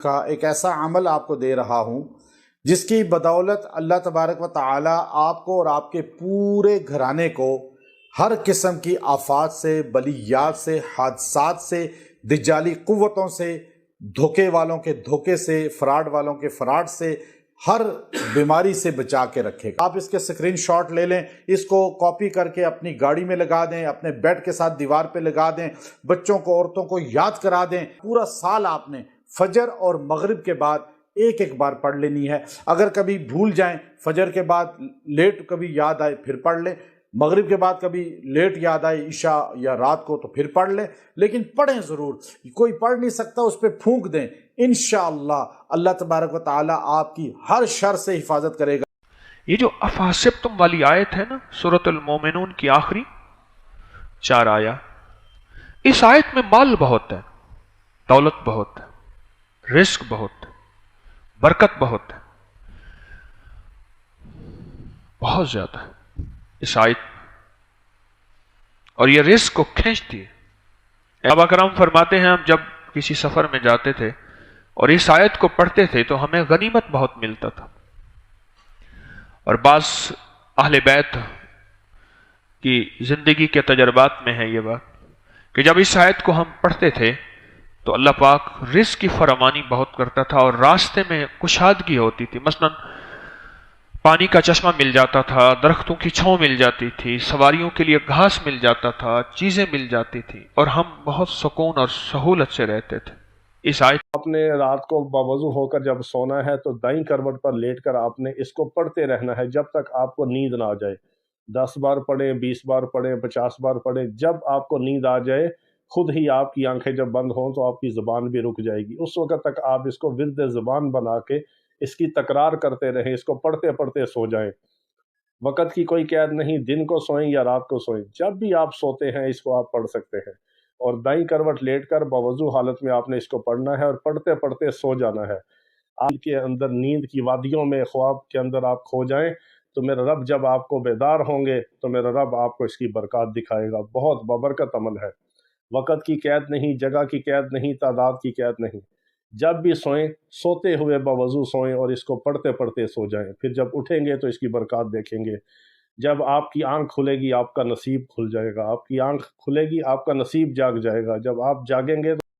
کا ایک ایسا عمل آپ کو دے رہا ہوں جس کی بدولت اللہ تبارک و تعالی آپ کو اور آپ کے پورے گھرانے کو ہر قسم کی آفات سے، بلیات سے، حادثات سے، دجالی قوتوں سے، دھوکے والوں کے دھوکے سے، فراڈ والوں کے فراڈ سے، ہر بیماری سے بچا کے رکھے گا۔ آپ اس کے سکرین شاٹ لے لیں، اس کو کاپی کر کے اپنی گاڑی میں لگا دیں، اپنے بیڈ کے ساتھ دیوار پہ لگا دیں، بچوں کو عورتوں کو یاد کرا دیں۔ پورا سال آپ نے فجر اور مغرب کے بعد ایک ایک بار پڑھ لینی ہے۔ اگر کبھی بھول جائیں، فجر کے بعد لیٹ کبھی یاد آئے پھر پڑھ لیں، مغرب کے بعد کبھی لیٹ یاد آئے عشاء یا رات کو تو پھر پڑھ لیں، لیکن پڑھیں ضرور۔ کوئی پڑھ نہیں سکتا اس پہ پھونک دیں، انشاءاللہ اللہ تبارک و تعالی آپ کی ہر شر سے حفاظت کرے گا۔ یہ جو افحسبتم والی آیت ہے نا سورۃ المومنون کی آخری 4 آیا، اس آیت میں مال بہت ہے، دولت بہت ہے، رزق بہت ہے، برکت بہت ہے، بہت زیادہ ہے اس آیت میں، اور یہ رزق کو کھینچتی ہے۔ صحابہ کرام فرماتے ہیں ہم جب کسی سفر میں جاتے تھے اور اس آیت کو پڑھتے تھے تو ہمیں غنیمت بہت ملتا تھا۔ اور بعض اہل بیت کی زندگی کے تجربات میں ہے یہ بات کہ جب اس آیت کو ہم پڑھتے تھے تو اللہ پاک رزق کی فراوانی بہت کرتا تھا، اور راستے میں کشادگی ہوتی تھی۔ مثلا پانی کا چشمہ مل جاتا تھا، درختوں کی چھاؤں مل جاتی تھی، سواریوں کے لیے گھاس مل جاتا تھا، چیزیں مل جاتی تھی، اور ہم بہت سکون اور سہولت سے رہتے تھے۔ اس آیت آپ نے رات کو باوضو ہو کر جب سونا ہے تو دائیں کروٹ پر لیٹ کر آپ نے اس کو پڑھتے رہنا ہے جب تک آپ کو نیند نہ آ جائے۔ 10 بار پڑھیں، 20 بار پڑھیں، 50 بار پڑھیں، جب آپ کو نیند آ جائے خود ہی آپ کی آنکھیں جب بند ہوں تو آپ کی زبان بھی رک جائے گی۔ اس وقت تک آپ اس کو ورد زبان بنا کے اس کی تکرار کرتے رہیں، اس کو پڑھتے پڑھتے سو جائیں۔ وقت کی کوئی قید نہیں، دن کو سوئیں یا رات کو سوئیں، جب بھی آپ سوتے ہیں اس کو آپ پڑھ سکتے ہیں۔ اور دائیں کروٹ لیٹ کر باوضو حالت میں آپ نے اس کو پڑھنا ہے اور پڑھتے پڑھتے سو جانا ہے۔ آپ کے اندر نیند کی وادیوں میں خواب کے اندر آپ کھو جائیں تو میرا رب جب آپ کو بیدار ہوں گے تو میرا رب آپ کو اس کی برکات دکھائے گا۔ بہت بابرکت عمل ہے، وقت کی قید نہیں، جگہ کی قید نہیں، تعداد کی قید نہیں۔ جب بھی سوئیں سوتے ہوئے باوضو سوئیں اور اس کو پڑھتے پڑھتے سو جائیں، پھر جب اٹھیں گے تو اس کی برکات دیکھیں گے۔ جب آپ کی آنکھ کھلے گی آپ کا نصیب کھل جائے گا، آپ کی آنکھ کھلے گی آپ کا نصیب جاگ جائے گا۔ جب آپ جاگیں گے